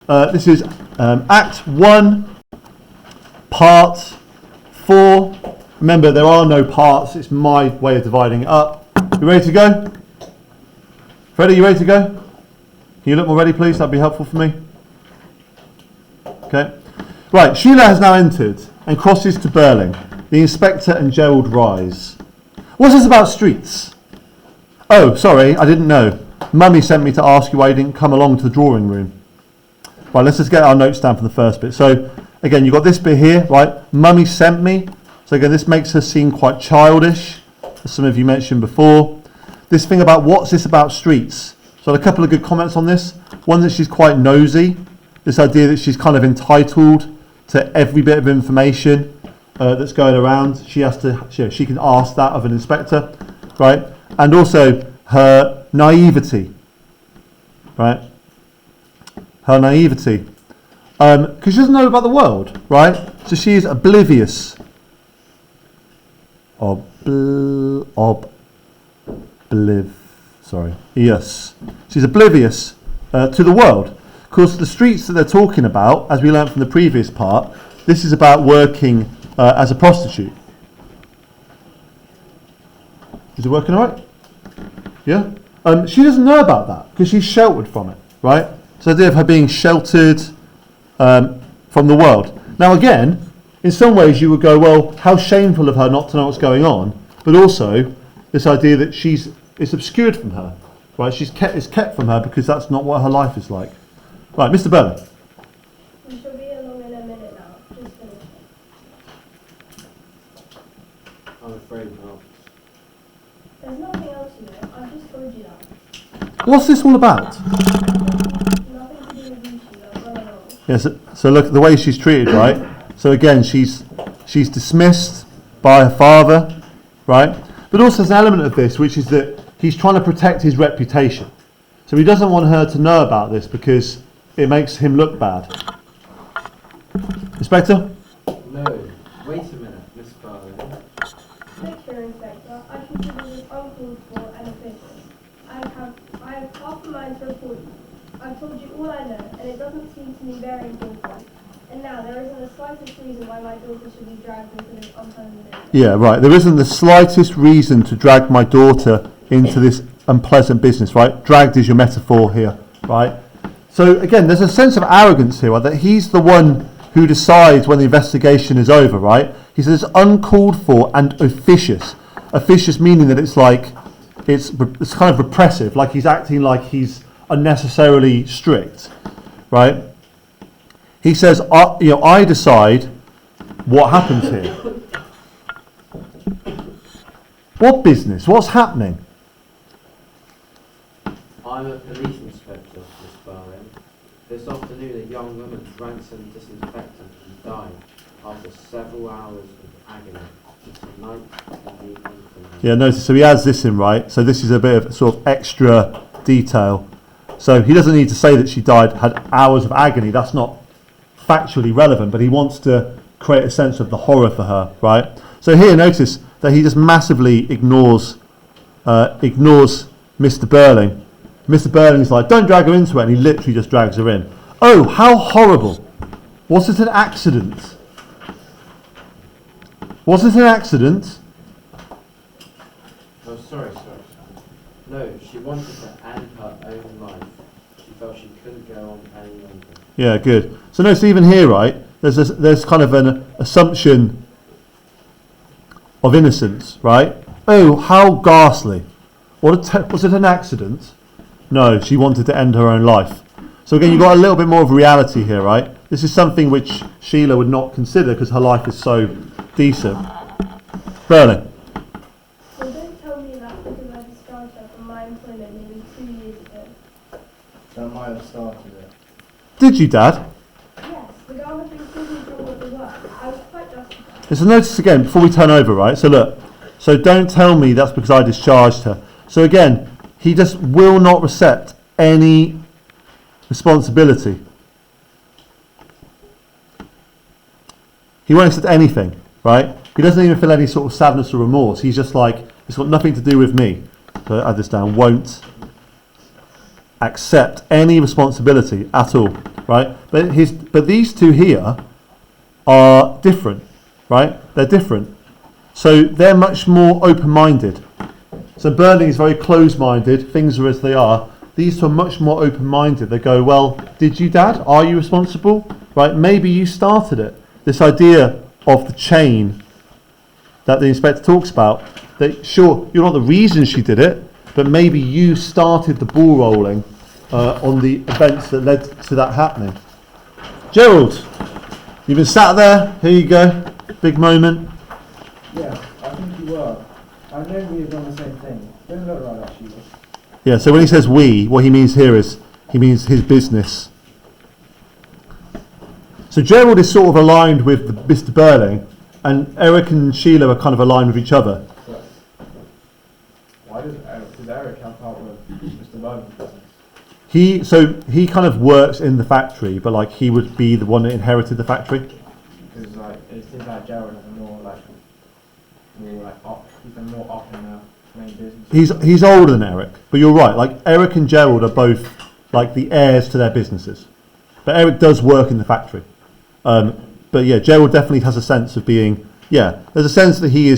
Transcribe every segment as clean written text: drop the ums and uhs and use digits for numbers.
This is Act 1, Part 4. Remember, there are no parts. It's my way of dividing it up. You ready to go? Freddie, you ready to go? Can you look more ready, please? That'd be helpful for me. Okay. Right, Sheila has now entered and crosses to Burling. The inspector and Gerald rise. What's this about streets? Oh, sorry, I didn't know. Mummy sent me to ask you why you didn't come along to the drawing room. Right, let's just get our notes down for the first bit. So, again, you've got this bit here, right? Mummy sent me. So again, this makes her seem quite childish, as some of you mentioned before. This thing about what's this about streets? So a couple of good comments on this. One, that she's quite nosy. This idea that she's kind of entitled to every bit of information that's going around. She can ask that of an inspector, right? And also her naivety, right? Her naivety. Because she doesn't know about the world, right? So she is oblivious. Yes. She's oblivious to the world. Of course, the streets that they're talking about, as we learned from the previous part, this is about working as a prostitute. Is it working all right? Yeah? She doesn't know about that because she's sheltered from it, right? So the idea of her being sheltered from the world. Now again, in some ways you would go, well, how shameful of her not to know what's going on, but also this idea that it's obscured from her, right? It's kept from her because that's not what her life is like. Right, Mr. Burling. We shall be along in a minute now. Just finish. I'm afraid not. There's nothing else, you know. I've just told you that. What's this all about? Nothing to do with you, Sheila. Run along. Yes. So look, the way she's treated, right? So again, she's dismissed by her father, right? But also there's an element of this, which is that he's trying to protect his reputation. So he doesn't want her to know about this because it makes him look bad. Inspector? No. Wait a minute, Miss Barlow. Look here, Inspector. I consider this uncalled for and offensive. I have half a mind to report you. I've told you all I know, and it doesn't seem to me very important. And now there isn't the slightest reason why my daughter should be dragged into this unpleasant business. Yeah, right. There isn't the slightest reason to drag my daughter into this unpleasant business, right? Dragged is your metaphor here, right? So again, there's a sense of arrogance here, right? That he's the one who decides when the investigation is over, right? He says it's uncalled for and officious. Officious meaning that it's like, it's kind of repressive, like he's acting like he's unnecessarily strict, right? He says, I decide what happens here. What business? What's happening? I'm a police inspector, Miss Barlow. This afternoon, a young woman, ransomed disinfectant, and died after several hours of agony. Tonight, in the infamy. Yeah, notice, so he adds this in, right? So this is a bit of sort of extra detail. So he doesn't need to say that she had hours of agony. That's not factually relevant, but he wants to create a sense of the horror for her, right? So here, notice that he just massively ignores Mr. Burling. Mr. Burling is like, don't drag her into it, and he literally just drags her in. Oh, how horrible. Was it an accident? Was it an accident? Oh, sorry. No, she wanted to end her own life. She felt she couldn't go on any longer. Yeah, good. So notice even here, right, there's kind of an assumption of innocence, right? Oh, how ghastly. Was it an accident? No, she wanted to end her own life. So again, you've got a little bit more of reality here, right? This is something which Sheila would not consider because her life is so decent. Burling. So don't tell me that because I discharged her from my employment nearly 2 years ago. That might have started it. Did you, Dad? Yes, the girl had been causing trouble at the work. I was quite justified. There's a notice again before we turn over, right? So look, so don't tell me that's because I discharged her. So again, he just will not accept any responsibility. He won't accept anything, right? He doesn't even feel any sort of sadness or remorse. He's just like, it's got nothing to do with me. So add this down, won't accept any responsibility at all. right? But these two here are different, right? They're different. So they're much more open-minded. So Burling is very closed-minded. Things are as they are. These two are much more open-minded. They go, well, did you, Dad? Are you responsible? Right? Maybe you started it. This idea of the chain that the inspector talks about. That sure, you're not the reason she did it, but maybe you started the ball rolling on the events that led to that happening. Gerald, you've been sat there. Here you go. Big moment. Yeah, I think you were. I know we have done the same thing. Don't look like that, Sheila. Yeah, so when he says we, what he means here is, he means his business. So Gerald is sort of aligned with Mr. Burling, and Eric and Sheila are kind of aligned with each other. But why does Eric help out with Mr. Burling's business? He kind of works in the factory, but like he would be the one that inherited the factory. Because like it seems like Gerald has a more like up. He's a more up in the main business. He's older than Eric, but you're right. Like Eric and Gerald are both like the heirs to their businesses, but Eric does work in the factory. But yeah, Gerald definitely has a sense of being. Yeah, there's a sense that he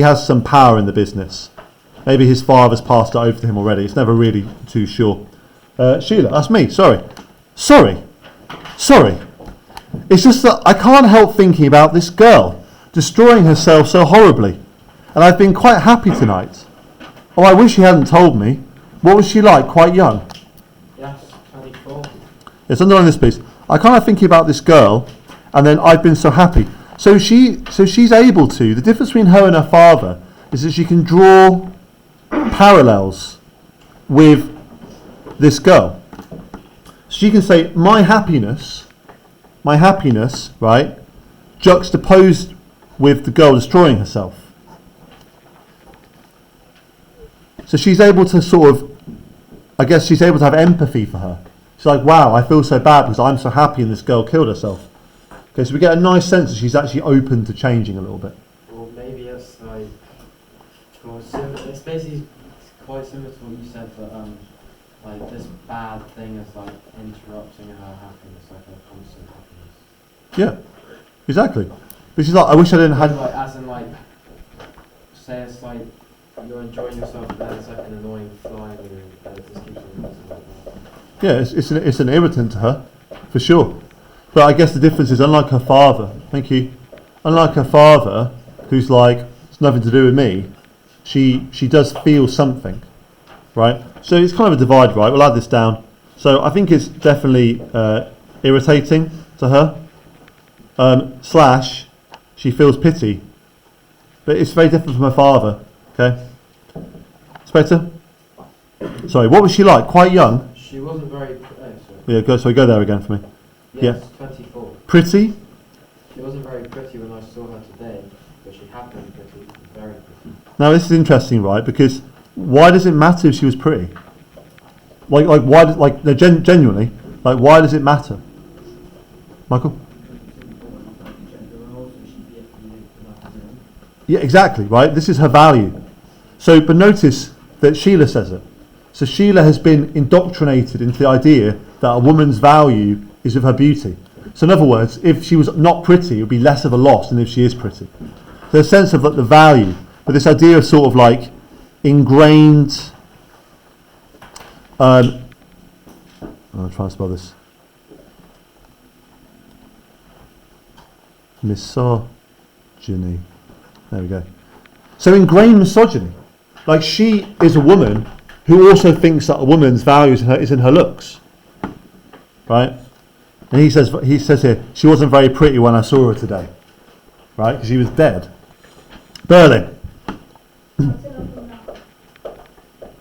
has some power in the business. Maybe his father's passed it over to him already. It's never really too sure. Sheila, that's me. Sorry. It's just that I can't help thinking about this girl destroying herself so horribly, and I've been quite happy tonight. Oh, I wish he hadn't told me. What was she like? Quite young. Yes, 24. It's underline this piece. I can't help thinking about this girl, and then I've been so happy. So she's able to. The difference between her and her father is that she can draw parallels with this girl. She can say, my happiness, right, juxtaposed with the girl destroying herself. So she's able to sort of, I guess she's able to have empathy for her. She's like, wow, I feel so bad because I'm so happy and this girl killed herself. Okay, so we get a nice sense that she's actually open to changing a little bit. Or maybe it's like, it's basically quite similar to what you said, but like this bad thing is like interrupting her happiness, like her constant happiness. Yeah, exactly. But she's like, I wish I didn't have. Like, as in like, say it's like you're enjoying yourself, but then it's like an annoying fly in your and it just keeps on like that. Yeah, it's an irritant to her, for sure. But I guess the difference is, unlike her father, unlike her father, who's like, it's nothing to do with me, she does feel something, right? So it's kind of a divide, right? We'll add this down. So I think it's definitely irritating to her. Slash, she feels pity. But it's very different from her father, okay? Inspector? Sorry, what was she like? Quite young? She wasn't very. Yeah, go there again for me. Yes, 24. Pretty? She wasn't very pretty when I saw her today, but she had been pretty, very pretty. Now this is interesting, right? Because why does it matter if she was pretty? Like why? No, genuinely, like why does it matter? Michael? Yeah, exactly, right? This is her value. So, but notice that Sheila says it. So Sheila has been indoctrinated into the idea that a woman's value is with her beauty. So in other words, if she was not pretty, it would be less of a loss than if she is pretty. So a sense of like, the value, but this idea of sort of like ingrained, I'm trying to spell this, misogyny. There we go. So ingrained misogyny. Like she is a woman who also thinks that a woman's value is in her looks. Right? And he says here, she wasn't very pretty when I saw her today. Right? Because she was dead. Burling. That's enough of that.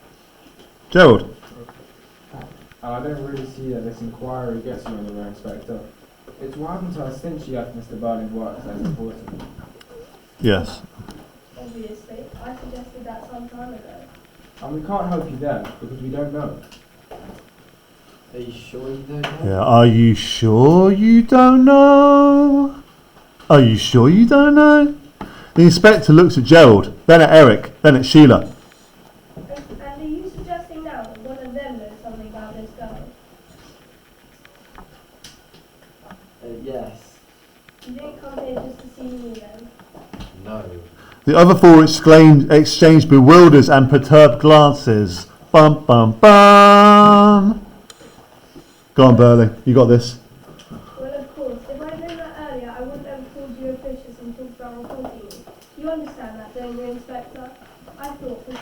Gerald. I don't really see that this inquiry gets you anywhere, Inspector. It's what happened to her since she left Mr. Burling's work that's important. Yes. Obviously, I suggested that some time ago. And we can't help you there because we don't know. Are you sure you don't know? Yeah. Are you sure you don't know? Are you sure you don't know? The inspector looks at Gerald, then at Eric, then at Sheila. And are you suggesting now that one of them knows something about this girl? The other four exchanged bewildered and perturbed glances. Bum, bum, bum. Go on, Burling. You got this. Well, of course. If I'd known that earlier, I wouldn't have called you officious and talked about reporting you. You understand that, don't you, Inspector? I thought, for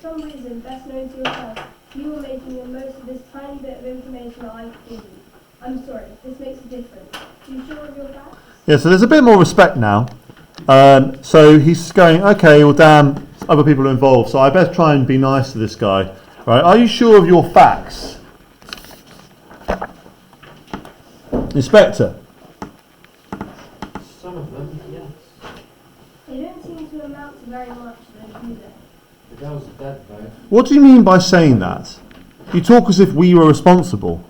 some reason best known to yourself, you were making the most of this tiny bit of information that I could give you. I'm sorry, this makes a difference. Are you sure of your facts? Yeah, so there's a bit more respect now. So he's going, okay, well, damn, other people are involved, so I best try and be nice to this guy. Right? Are you sure of your facts? Inspector? Some of them, yes. They don't seem to amount to very much, though, do they? The girls are dead, though. What do you mean by saying that? You talk as if we were responsible.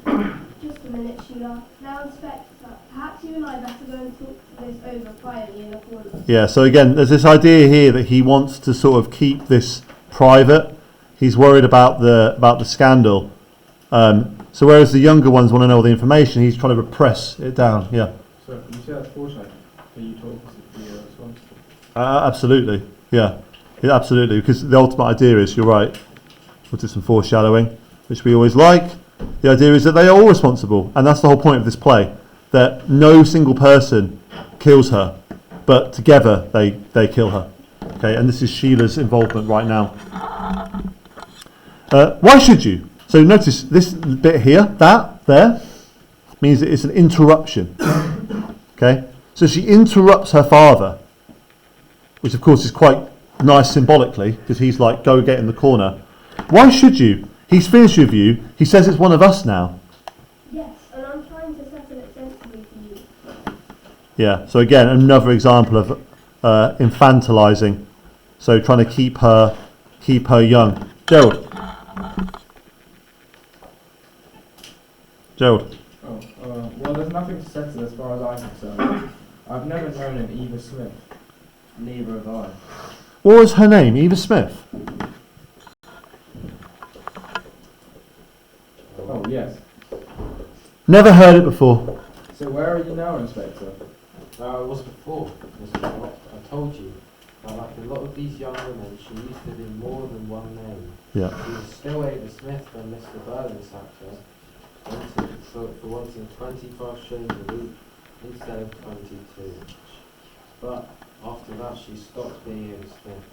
Just a minute, Sheila. Now, Inspector, perhaps you and I better go and talk this over quietly in a corner. Yeah, so again, there's this idea here that he wants to sort of keep this private. He's worried about the scandal. So whereas the younger ones want to know all the information, he's trying to repress it down. Yeah. So you say that's foresight, but you talk as if you're responsible. Absolutely. Yeah, absolutely. Because the ultimate idea is, you're right, we'll do some foreshadowing, which we always like. The idea is that they are all responsible, and that's the whole point of this play, that no single person kills her, but together they kill her. Okay, and this is Sheila's involvement right now. Why should you? So notice this bit here, that there, means that it's an interruption. Okay, so she interrupts her father, which of course is quite nice symbolically, because he's like, go get in the corner. Why should you? He's finished with you. He says it's one of us now. Yes, and I'm trying to settle it sensibly for you. Yeah, so again, another example of infantilizing. So trying to keep her young. Gerald. Well, there's nothing to settle as far as I'm concerned. I've never known an Eva Smith. Neither have I. What was her name? Eva Smith. Oh, yes. Never heard it before. So where are you now, Inspector? I was before, Mr. Watt. I told you that like a lot of these young women, she used to be more than one name. Yeah. She was still Ada Smith when Mr. Burling sacked her for wanting 25 shillings a week instead of 22. But after that, she stopped being Ada Smith.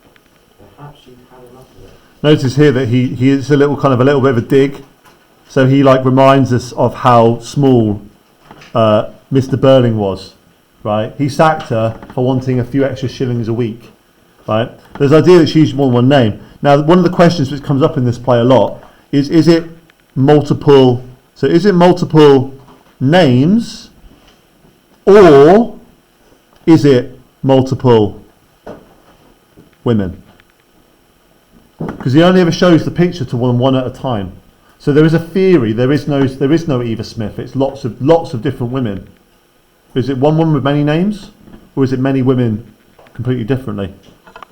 Perhaps she'd had enough of it. Notice here that he is a little bit of a dig. So he like reminds us of how small Mr. Burling was, right? He sacked her for wanting a few extra shillings a week, right? There's the idea that she used more than one name. Now, one of the questions which comes up in this play a lot is it multiple? So is it multiple names, or is it multiple women? Because he only ever shows the picture to one at a time. So there is a theory. There is no Eva Smith. It's lots of different women. Is it one woman with many names, or is it many women completely differently?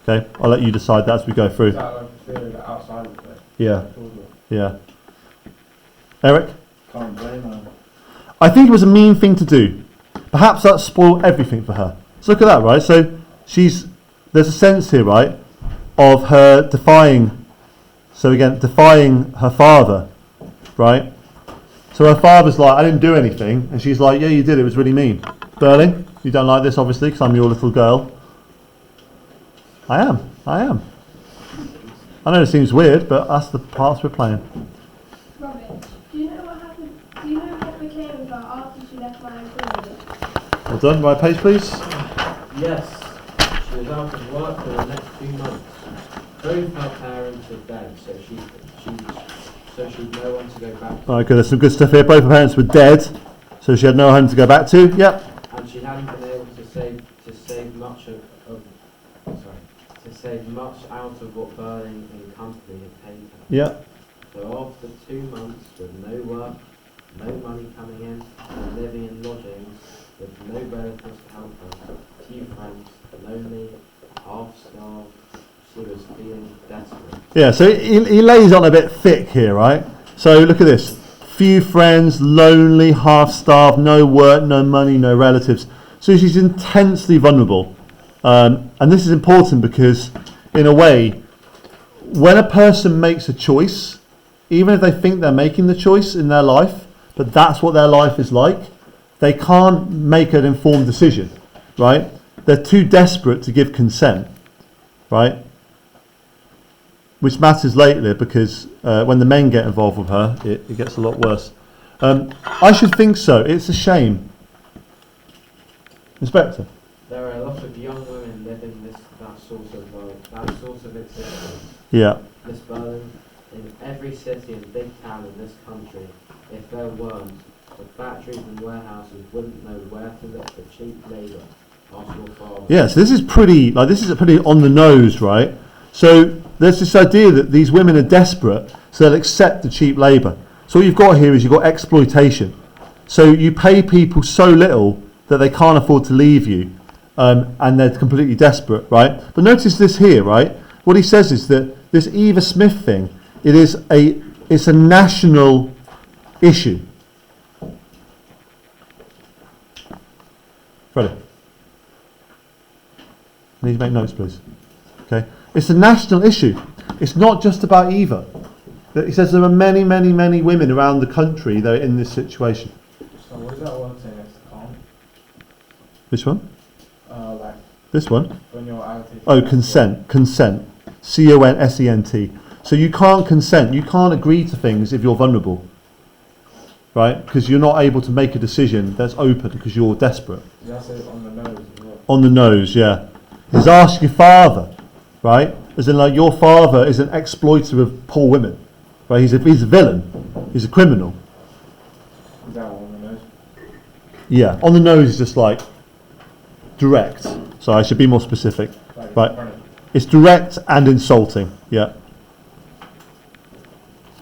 Okay, I'll let you decide that as we go Is through. that like a theory that outside of it? Yeah, yeah. Eric, Can't blame her. I think it was a mean thing to do. Perhaps that spoiled everything for her. So look at that, right? So there's a sense here, right, of her defying her father, right? So her father's like, I didn't do anything, and she's like, yeah, you did, it was really mean. Burling, you don't like this, obviously, because I'm your little girl. I am. I know it seems weird, but that's the parts we're playing. Rubbish. Do you know what happened? Do you know what became of her after she left my employment? Well done, right page please. Yes, she was out of work for the next 2 months. Both her parents were dead, so she'd no one to go back to. Alright, good, there's some good stuff here. Both her parents were dead, so she had no home to go back to. Yep. And she hadn't been able to save much out of what Burling and Company had paid her. Yep. So after 2 months with no work, no money coming in, and living in lodgings with no relatives to help her, few friends, lonely, half-starved, she was feeling desperate. Yeah, so he lays on a bit thick here, right? So look at this. Few friends, lonely, half-starved, no work, no money, no relatives. So she's intensely vulnerable. And this is important because, in a way, when a person makes a choice, even if they think they're making the choice in their life, but that's what their life is like, they can't make an informed decision, right? They're too desperate to give consent, right? Which matters later because when the men get involved with her, it gets a lot worse. I should think so. It's a shame. Inspector? There are a lot of young women living that sort of existence. Yeah. Miss Berlin, in every city and big town in this country, if there weren't, the factories and warehouses wouldn't know where to look for cheap labour. Ask your father. Yeah, so this is pretty on the nose, right? So there's this idea that these women are desperate, so they'll accept the cheap labour. So what you've got here is you've got exploitation. So you pay people so little that they can't afford to leave you, and they're completely desperate, right? But notice this here, right? What he says is that this Eva Smith thing, it's a national issue. Freddie, I need to make notes, please. Okay, it's a national issue. It's not just about Eva. He says there are many, many, many women around the country that are in this situation. So what does that word say next to calm? Which one? Like This one? when you're allocated. Oh, consent. Consent. C-O-N-S-E-N-T. So you can't consent. You can't agree to things if you're vulnerable. Right? Because you're not able to make a decision that's open because you're desperate. That's it on the nose as well. On the nose, yeah. Is ask your father, right? As in, like, your father is an exploiter of poor women. Right? He's a villain. He's a criminal. Is that on the nose? Yeah. On the nose is just like direct. So I should be more specific. Like Right. in front of you. It's direct and insulting. Yeah.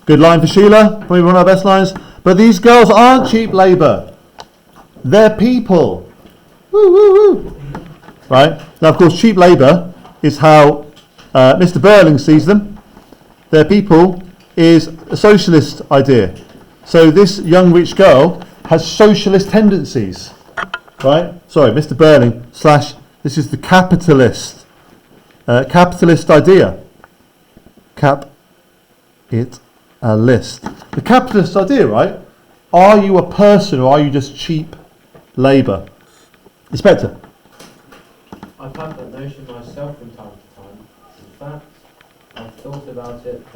Good line for Sheila. Probably one of our best lines. But these girls aren't cheap labour. They're people. Woo, woo, woo. Right? Now, of course, cheap labour is how Mr. Burling sees them. They're people is a socialist idea. So this young rich girl has socialist tendencies. Right? Sorry, Mr. Burling / this is the capitalist idea. A list. The capitalist idea, right? Are you a person or are you just cheap labour? Inspector? I've had that notion myself from time to time. In fact, I've thought about it,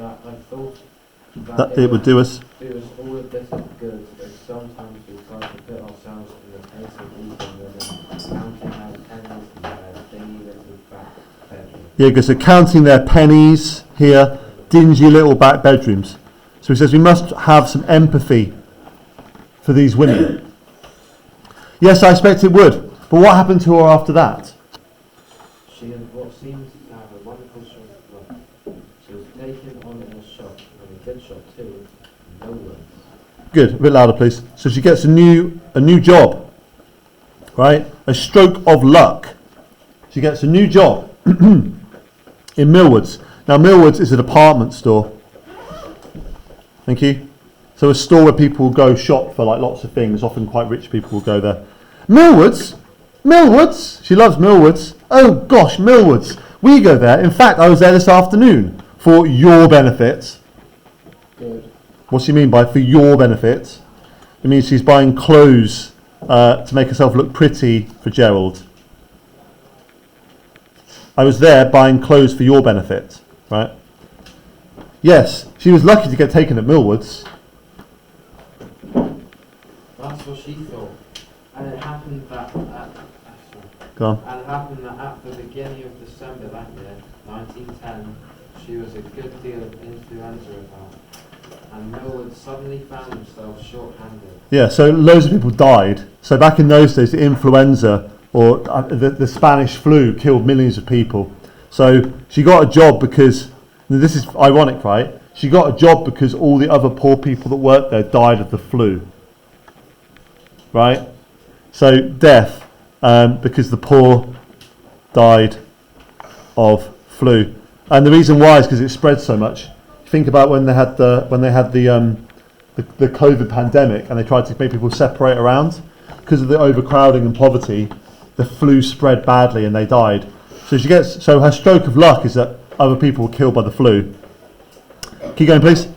That it would do us. do us all a bit of good, but sometimes we try to put ourselves in the place of these young women, counting out pennies in their dingy little back bedroom. Yeah, because they're counting their pennies here, dingy little back bedrooms. So he says we must have some empathy for these women. Yes, I expect it would. But what happened to her after that? She had what seemed to have a wonderful stroke of luck. She was taken on in a shop, and a good shop too, no words. Good, a bit louder please. So she gets a new job. Right? A stroke of luck. She gets a new job in Millwoods. Now Millwoods is a department store. Thank you. So a store where people will go shop for like lots of things. Often quite rich people will go there. Millwoods? Millwoods? She loves Millwoods. Oh gosh, Millwoods. We go there. In fact, I was there this afternoon for your benefit. Good. What's she mean by for your benefit? It means she's buying clothes to make herself look pretty for Gerald. I was there buying clothes for your benefit, right? Yes, she was lucky to get taken at Millwoods. That's what she thought. And it happened that Go on. at the beginning of December that year, 1910, she was a good deal of influenza about. And Millward suddenly found themselves short-handed. Yeah, so loads of people died. So back in those days, the influenza or the Spanish flu killed millions of people. So she got a job because, this is ironic, right? She got a job because all the other poor people that worked there died of the flu. Right? So death, because the poor died of flu. And the reason why is because it spread so much. Think about when they had the COVID pandemic and they tried to make people separate around because of the overcrowding and poverty. the flu spread badly and they died. So her stroke of luck is that other people were killed by the flu. Keep going, please.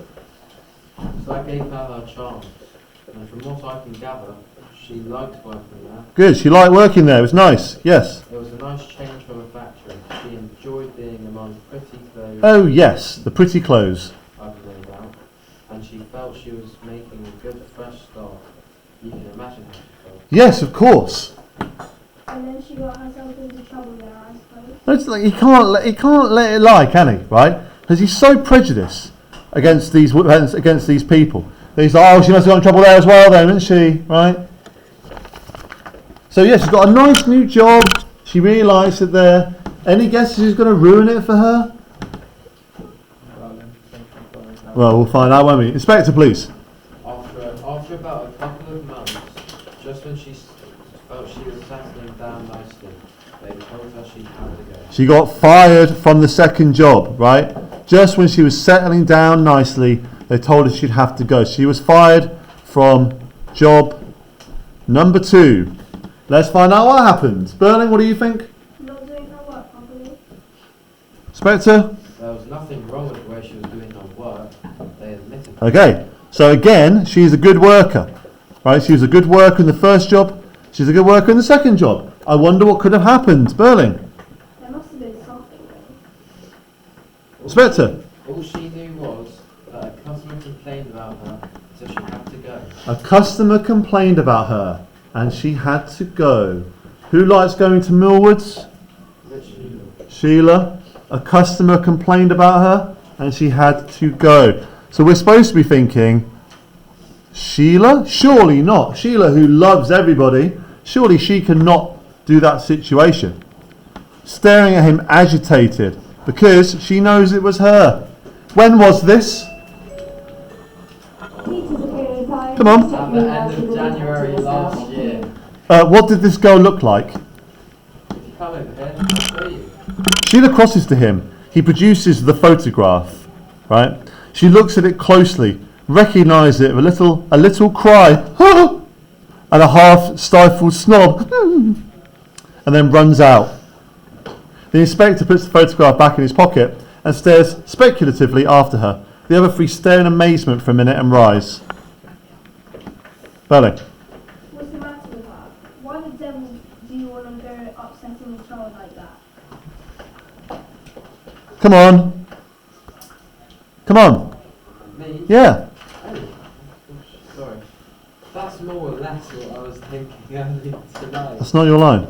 So I gave her a chance, and from what I can gather, she liked working there. Good. She liked working there. It was nice. Yes. It was a nice change from a factory. She enjoyed being among pretty clothes, Oh yes, the pretty clothes. I've no doubt, and she felt she was making a good fresh start. You can imagine how she felt. Yes, of course. And then she got herself into trouble there, I suppose. It's like he can't let it lie, can he? Right? Because he's so prejudiced against these people. That he's like, oh, she must have got in trouble there as well, then, isn't she? Right? So yes, she's got a nice new job. She really likes it there. Any guesses who's going to ruin it for her? Well, we'll find out, won't we? Inspector, please. After about a couple of months, just when she felt she was settling down nicely, they told her she had to go. She got fired from the second job, right? Just when she was settling down nicely, they told her she'd have to go. She was fired from job number 2. Let's find out what happened. Burling, what do you think? Not doing her work properly. Inspector? There was nothing wrong with the way she was doing her work. They admitted it. Okay, so again, she's a good worker, right? She was a good worker in the first job. She's a good worker in the second job. I wonder what could have happened. Burling? There must have been something though. Inspector? All she knew was that a customer complained about her, so she had to go. A customer complained about her and she had to go. Who likes going to Millwoods? Literally. Sheila. A customer complained about her and she had to go. So we're supposed to be thinking, Sheila? Surely not. Sheila, who loves everybody, surely she cannot do that situation. Staring at him agitated because she knows it was her. When was this? Come on. At the end of January last year. What did this girl look like? If you come over here, I'll show you. Sheila crosses to him. He produces the photograph, right? She looks at it closely, recognises it with a little cry, and a half-stifled snob, and then runs out. The inspector puts the photograph back in his pocket and stares speculatively after her. The other 3 stare in amazement for a minute and rise. Burling. What's the matter with her? Why the devil do you want to go upsetting a child like that? Come on. Come on. Me? Yeah. Oh, sorry. That's more or less what I was thinking earlier tonight. That's not your line.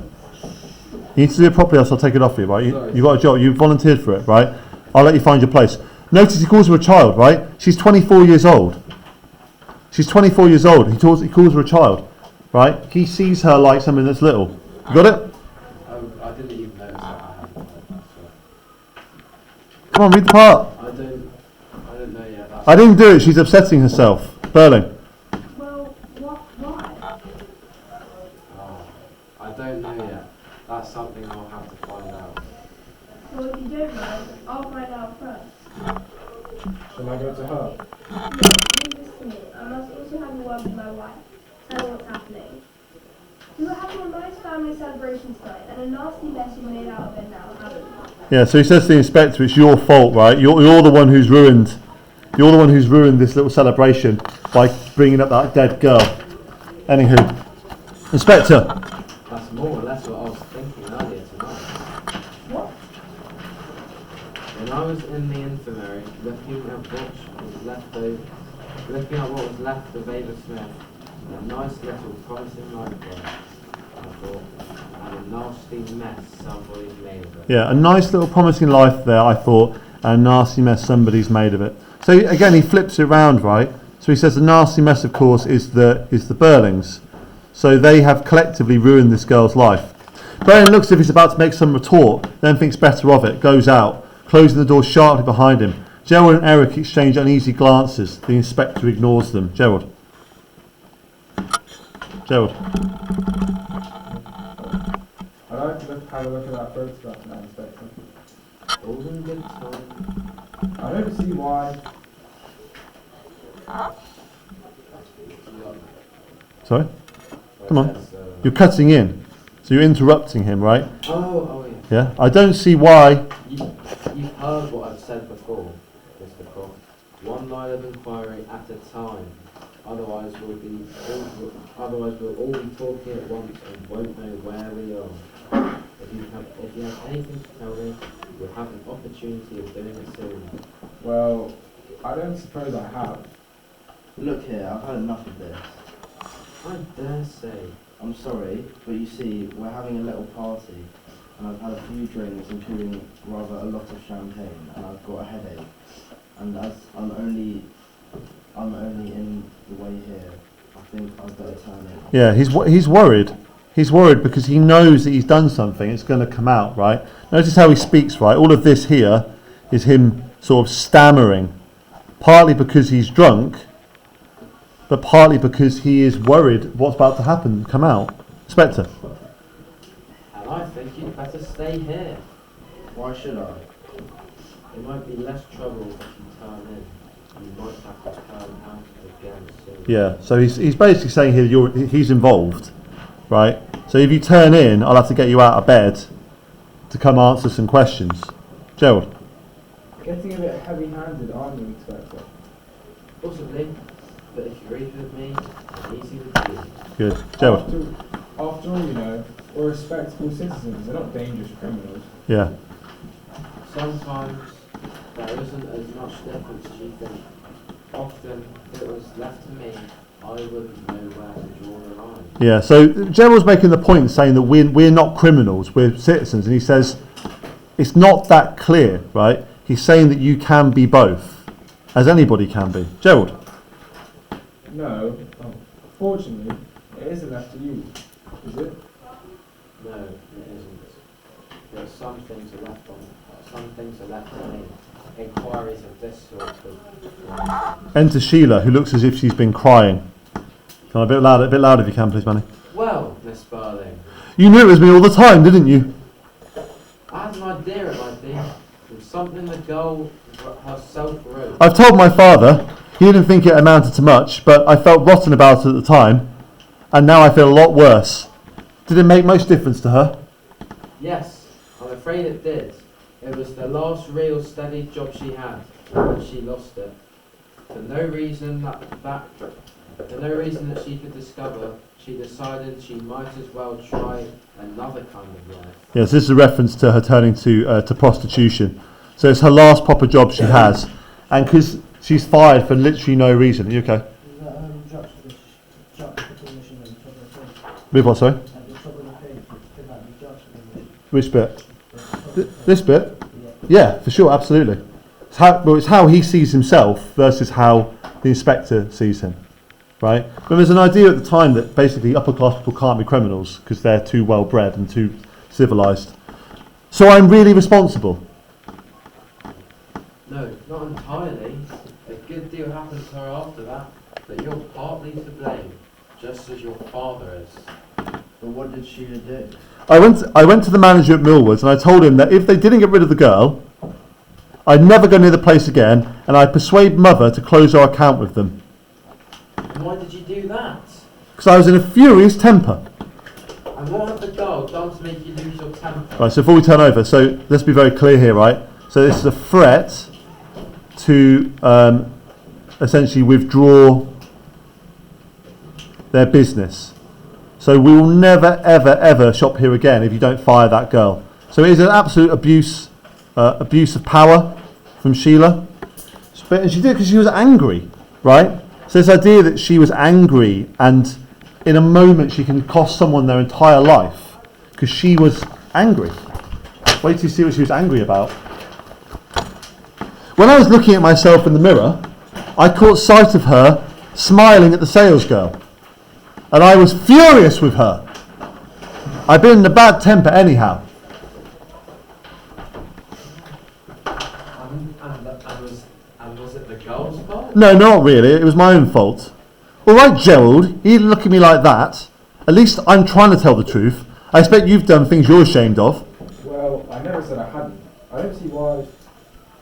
You need to do it properly, else I'll take it off you, right? You've got a job. You volunteered for it, right? I'll let you find your place. Notice he calls her a child, right? She's 24 years old. She's 24 years old. He calls her a child, right? He sees her like something that's little. You got it? Oh, I didn't even notice that I hadn't heard that, so. Come on, read the part. I don't know yet. That's I didn't do it. She's upsetting herself. Burling. Well, why? Oh, I don't know yet. That's something I'll have to find out. Well, if you don't mind, I'll find out first. Shall I go to her? No, leave this to me. I must also have a word with my wife. Tell her what's happening. We were having a nice family celebration tonight, and a nasty mess you made out of it now, haven't you? Yeah. So he says to the inspector, "It's your fault, right? You're the one who's ruined. You're the one who's ruined this little celebration by bringing up that dead girl." Anywho, Inspector. That's more or less what I was thinking earlier tonight. What? When I was in the infirmary, looking at what was left of Ava Smith, a nice little promising life there, I thought, and a nasty mess somebody's made of it. Yeah, a nice little promising life there, I thought, and a nasty mess somebody's made of it. So again, he flips it around, right? So he says the nasty mess, of course, is the Burlings. So they have collectively ruined this girl's life. Burling looks as if he's about to make some retort, then thinks better of it, goes out, closing the door sharply behind him. Gerald and Eric exchange uneasy glances. The inspector ignores them. Gerald. I'd like to have a look at that photograph now, Inspector. All in good time. I don't see why. Sorry? Come on. There's, You're cutting in. So you're interrupting him, right? Oh, yeah. Yeah. I don't see why. You've heard what I've said before, Mr. Croft. One line of inquiry at a time. Otherwise we'll all be talking at once and won't know where we are. If you have anything to tell me, you'll have an opportunity of doing it soon. Well, I don't suppose I have. Look here, I've had enough of this. I dare say. I'm sorry, but you see, we're having a little party, and I've had a few drinks, including rather a lot of champagne, and I've got a headache. And as I'm only in the way here, I think I'd better turn in. Yeah, he's worried. He's worried because he knows that he's done something. It's going to come out, right? Notice how he speaks, right? All of this here is him sort of stammering, partly because he's drunk, but partly because he is worried what's about to happen, come out. Inspector. And I think you'd better stay here. Why should I? It might be less trouble if you turn in. You might have to turn out again soon. Yeah, so he's basically saying here he's involved, right? So if you turn in, I'll have to get you out of bed to come answer some questions. Gerald. Getting a bit heavy-handed, aren't you, Inspector? Possibly, but if you agree with me, it's easy to do. Good. Gerald. After all, you know, we're respectable citizens. They're not dangerous criminals. Yeah. Sometimes there isn't as much difference as you think. Often, if it was left to me, I wouldn't know where to draw the line. Yeah, so Gerald's making the point saying that we're not criminals, we're citizens, and he says it's not that clear, right? He's saying that you can be both, as anybody can be. Gerald? No. Fortunately, it isn't left to you, is it? No, it isn't. But some things are left to me. Inquiries of this sort of... Enter Sheila, who looks as if she's been crying. Come on, a bit louder if you can, please, Manny. Well, Miss Sparling, You knew it was me all the time, didn't you? I had an idea it might be. From something the girl herself wrote. I've told my father. He didn't think it amounted to much, but I felt rotten about it at the time, and now I feel a lot worse. Did it make much difference to her? Yes, I'm afraid it did. It was the last real steady job she had, and she lost it. For no reason that she could discover, she decided she might as well try another kind of life. Yes, this is a reference to her turning to prostitution. So it's her last proper job she has, and because she's fired for literally no reason. Are you okay? With what, sorry? Which bit? This bit? Yeah, for sure, absolutely. It's how he sees himself versus how the inspector sees him, right? But there's an idea at the time that basically upper class people can't be criminals because they're too well bred and too civilised. So I'm really responsible. No, not entirely. A good deal happened to her after that, but you're partly to blame, just as your father is. But what did Sheila do? I went to the manager at Millwoods and I told him that if they didn't get rid of the girl, I'd never go near the place again, and I'd persuade Mother to close our account with them. Why did you do that? Because I was in a furious temper. And what had the girl done to make you lose your temper? Right, so before we turn over, so let's be very clear here, right? So this is a threat to essentially withdraw their business. So we will never, ever, ever shop here again if you don't fire that girl. So it is an absolute abuse of power from Sheila. And she did it because she was angry, right? So this idea that she was angry and in a moment she can cost someone their entire life because she was angry. Wait till you see what she was angry about. When I was looking at myself in the mirror, I caught sight of her smiling at the sales girl. And I was furious with her. I've been in a bad temper anyhow. And was it the girl's fault? No, not really. It was my own fault. All right, Gerald, you didn't look at me like that. At least I'm trying to tell the truth. I expect you've done things you're ashamed of. Well, I never said I hadn't. I don't see why.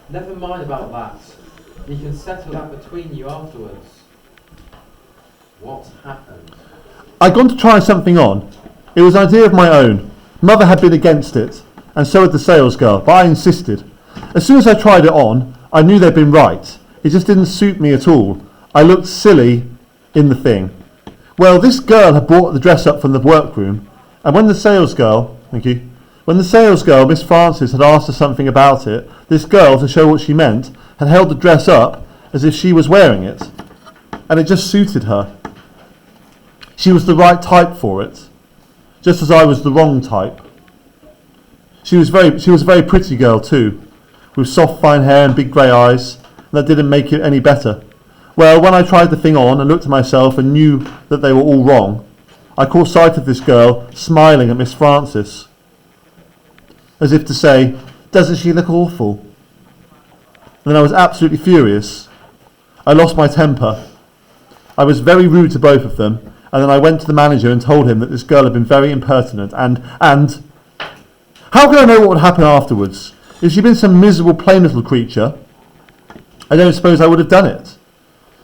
Never mind about that. You can settle that between you afterwards. What happened? I'd gone to try something on, It was an idea of my own. Mother had been against it, and so had the sales girl, but I insisted. As soon as I tried it on, I knew they'd been right. It just didn't suit me at all. I looked silly in the thing. Well, this girl had brought the dress up from the workroom, and when the sales girl, Miss Francis, had asked her something about it, this girl, to show what she meant, had held the dress up as if she was wearing it, and it just suited her. She was the right type for it, just as I was the wrong type. She was a very pretty girl too, with soft fine hair and big grey eyes, and that didn't make it any better. Well, when I tried the thing on and looked at myself and knew that they were all wrong, I caught sight of this girl smiling at Miss Francis, as if to say, doesn't she look awful? And then I was absolutely furious. I lost my temper. I was very rude to both of them, and then I went to the manager and told him that this girl had been very impertinent, and how could I know what would happen afterwards? If she'd been some miserable plain little creature, I don't suppose I would have done it.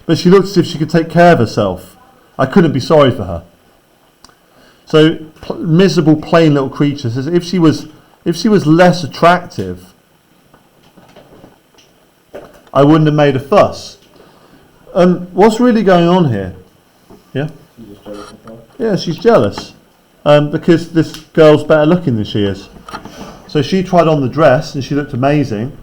But she looked as if she could take care of herself. I couldn't be sorry for her. So, miserable plain little creature says if she was less attractive, I wouldn't have made a fuss. What's really going on here? Yeah? She's just jealous of her. Yeah, she's jealous. Because this girl's better looking than she is. So she tried on the dress and she looked amazing.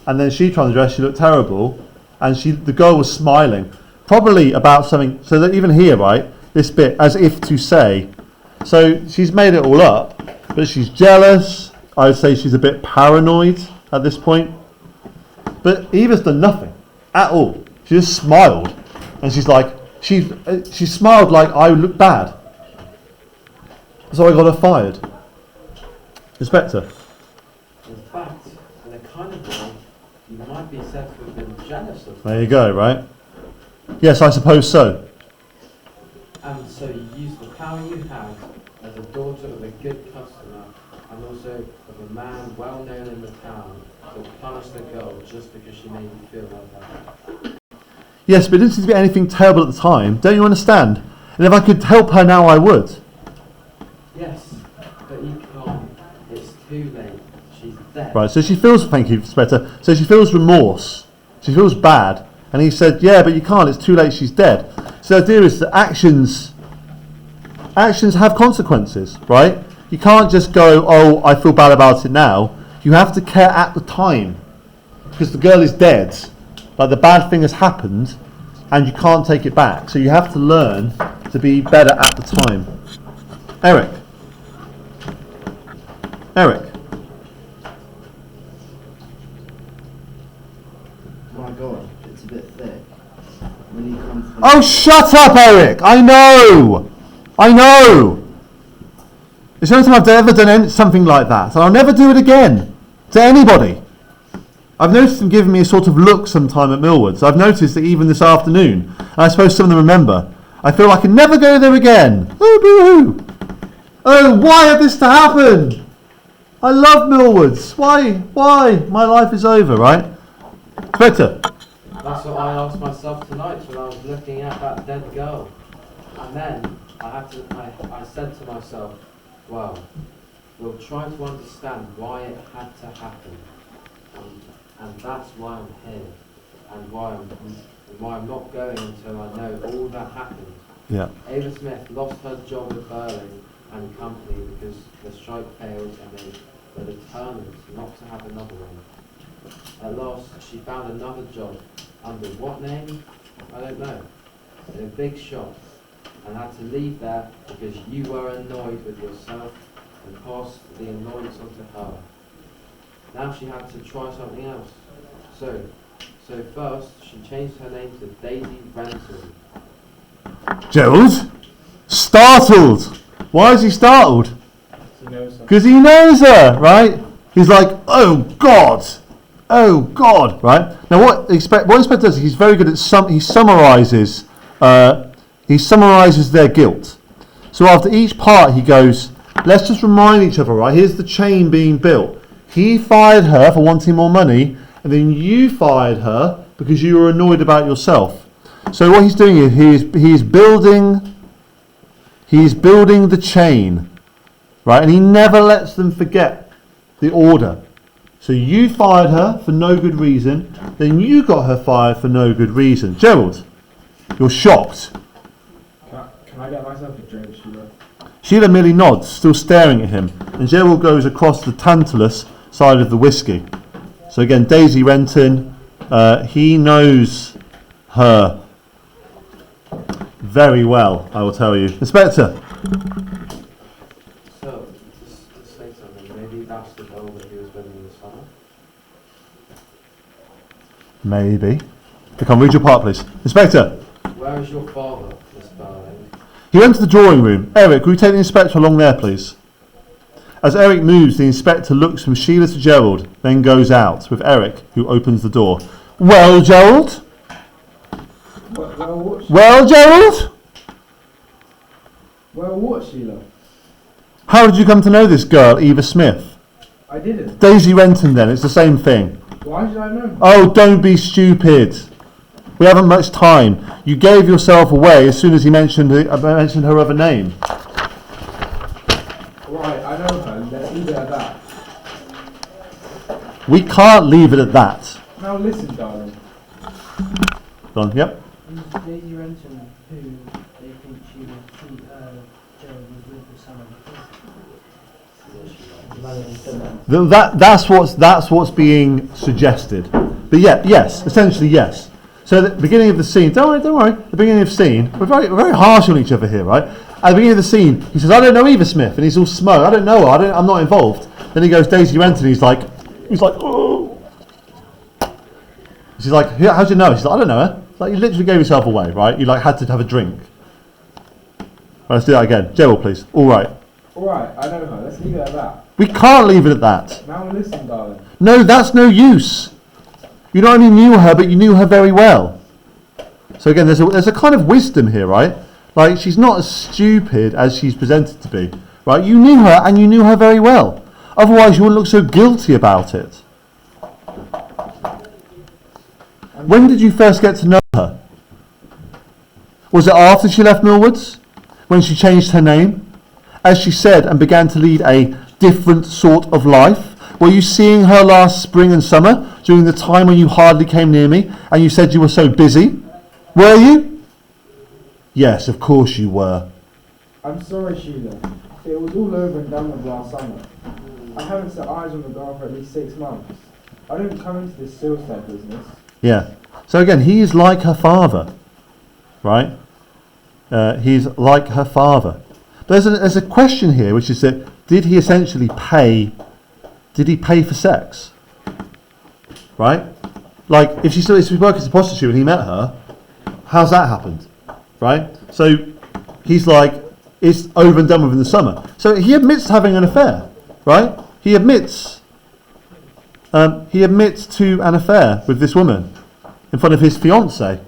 And then she tried on the dress, she looked terrible. And the girl was smiling. Probably about something, so that even here, right, this bit, as if to say. So she's made it all up, but she's jealous. I would say she's a bit paranoid at this point. But Eva's done nothing at all. She just smiled. And she's like, she smiled like I look bad. So I got her fired. Inspector. In fact, in a kind of way, you might be said to have been jealous of There you go, right? Yes, I suppose so. And so you used the power you had as a daughter of a good customer and also of a man well known in the town to punish the girl just because she made you feel like that. Yes, but it didn't seem to be anything terrible at the time. Don't you understand? And if I could help her now, I would. Yes, but you can't. It's too late. She's dead. Right, so she feels, thank you, Inspector, so she feels remorse. She feels bad. And he said, yeah, but you can't, it's too late, she's dead. So the idea is that actions have consequences, right? You can't just go, oh, I feel bad about it now. You have to care at the time. Because the girl is dead. Like the bad thing has happened, and you can't take it back. So you have to learn to be better at the time. Eric. My God, it's a bit thick. When you come to the Oh, shut up, Eric! I know! It's the only time I've ever done something like that, and I'll never do it again to anybody. I've noticed them giving me a sort of look sometime at Millwoods. I've noticed that even this afternoon, and I suppose some of them remember. I feel I can never go there again. Oh, boo-hoo! Oh, why had this to happen? I love Millwoods. Why? My life is over, right? Inspector. That's what I asked myself tonight when I was looking at that dead girl. And then I said to myself, well, we'll try to understand why it had to happen. And that's why I'm here. And why I'm not going until I know all that happened. Yeah. Ava Smith lost her job at Burling and Company because the strike failed and they were determined not to have another one. At last, she found another job under what name? I don't know. In a big shop, and had to leave there because you were annoyed with yourself and passed the annoyance on to her. Now she had to try something else. So first, she changed her name to Daisy Renton. Gerald? Startled! Why is he startled? She knows her. Because he knows her, right? He's like, oh God, right? Now what Inspector does, he's very good at he summarises their guilt. So after each part he goes, let's just remind each other, right? Here's the chain being built. He fired her for wanting more money, and then you fired her because you were annoyed about yourself. So what he's doing is he's building the chain. right? And he never lets them forget the order. So you fired her for no good reason, then you got her fired for no good reason. Gerald, you're shocked. Can I get myself a drink, Sheila? Sheila merely nods, still staring at him, and Gerald goes across the Tantalus side of the whiskey. So again, Daisy Renton, he knows her very well, I will tell you. Inspector. So, to say something, maybe that's the girl that he was with in the summer. Maybe. Come, read your part, please. Inspector. Where is your father, Miss Barling? He went to the drawing room. Eric, will you take the inspector along there, please? As Eric moves, the inspector looks from Sheila to Gerald, then goes out, with Eric, who opens the door. Well, Gerald? Well, Gerald? Well, what, Sheila? How did you come to know this girl, Eva Smith? I didn't. Daisy Renton, then. It's the same thing. Why should I know? Oh, don't be stupid. We haven't much time. You gave yourself away as soon as he mentioned her other name. Right, I know her. Let's leave it at that. We can't leave it at that. Now listen, darling. Go on, yep. Daisy Renton, who they think Gerald was with this summer. That's what's being suggested. But yeah, yes, essentially yes. So at the beginning of the scene, don't worry. At the beginning of the scene, we're very harsh on each other here, right? At the beginning of the scene, he says, "I don't know Eva Smith," and he's all smug. "I don't know her. I'm not involved." Then he goes, "Daisy Renton." He's like, "Oh." She's like, "How do you know?" She's like, "I don't know her." It's like, you literally gave yourself away, right? You like had to have a drink. Right, let's do that again. Gerald, please. All right. Alright, I know her. Let's leave it at that. We can't leave it at that. Now listen, darling. No, that's no use. You not only knew her, but you knew her very well. So again, there's a kind of wisdom here, right? Like, she's not as stupid as she's presented to be, right? You knew her, and you knew her very well. Otherwise, you wouldn't look so guilty about it. When did you first get to know her? Was it after she left Millwoods? When she changed her name? As she said, and began to lead a different sort of life? Were you seeing her last spring and summer, during the time when you hardly came near me, and you said you were so busy? Were you? Yes, of course you were. I'm sorry, Sheila. It was all over and done with last summer. I haven't set eyes on the girl for at least 6 months. I don't come into this suicide business. Yeah. So again, he is like her father, right? He's like her father. There's a question here, which is that did he essentially pay? Did he pay for sex? Right? Like, if she was working as a prostitute and he met her, how's that happened? Right? So he's like, it's over and done with in the summer. So he admits to having an affair, right? He admits to an affair with this woman in front of his fiancée.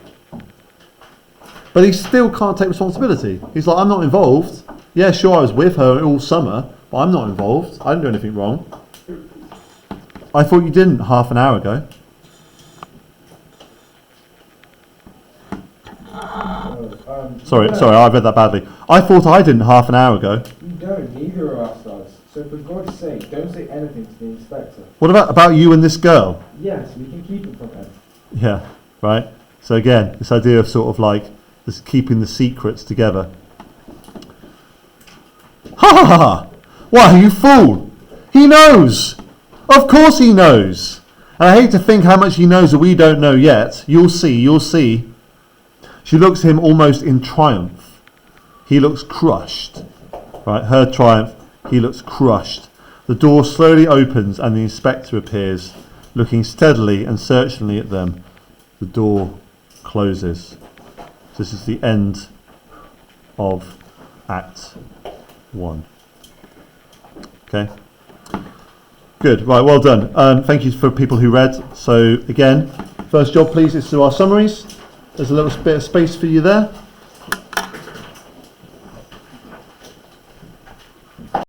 But he still can't take responsibility. He's like, I'm not involved. Yeah, sure, I was with her all summer, but I'm not involved. I didn't do anything wrong. I thought you didn't half an hour ago. Sorry, I read that badly. I thought I didn't half an hour ago. You don't, neither of us does. So for God's sake, don't say anything to the inspector. What about you and this girl? Yes, we can keep it from him. Yeah, right. So again, this idea of sort of like just keeping the secrets together. Ha ha ha ha! Why, you fool! He knows! Of course he knows! And I hate to think how much he knows that we don't know yet. You'll see. She looks at him almost in triumph. He looks crushed. Right, her triumph, he looks crushed. The door slowly opens and the inspector appears, looking steadily and searchingly at them. The door closes. This is the end of Act 1. Okay. Good. Right, well done. Thank you for people who read. So again, first job please is to our summaries. There's a little bit of space for you there.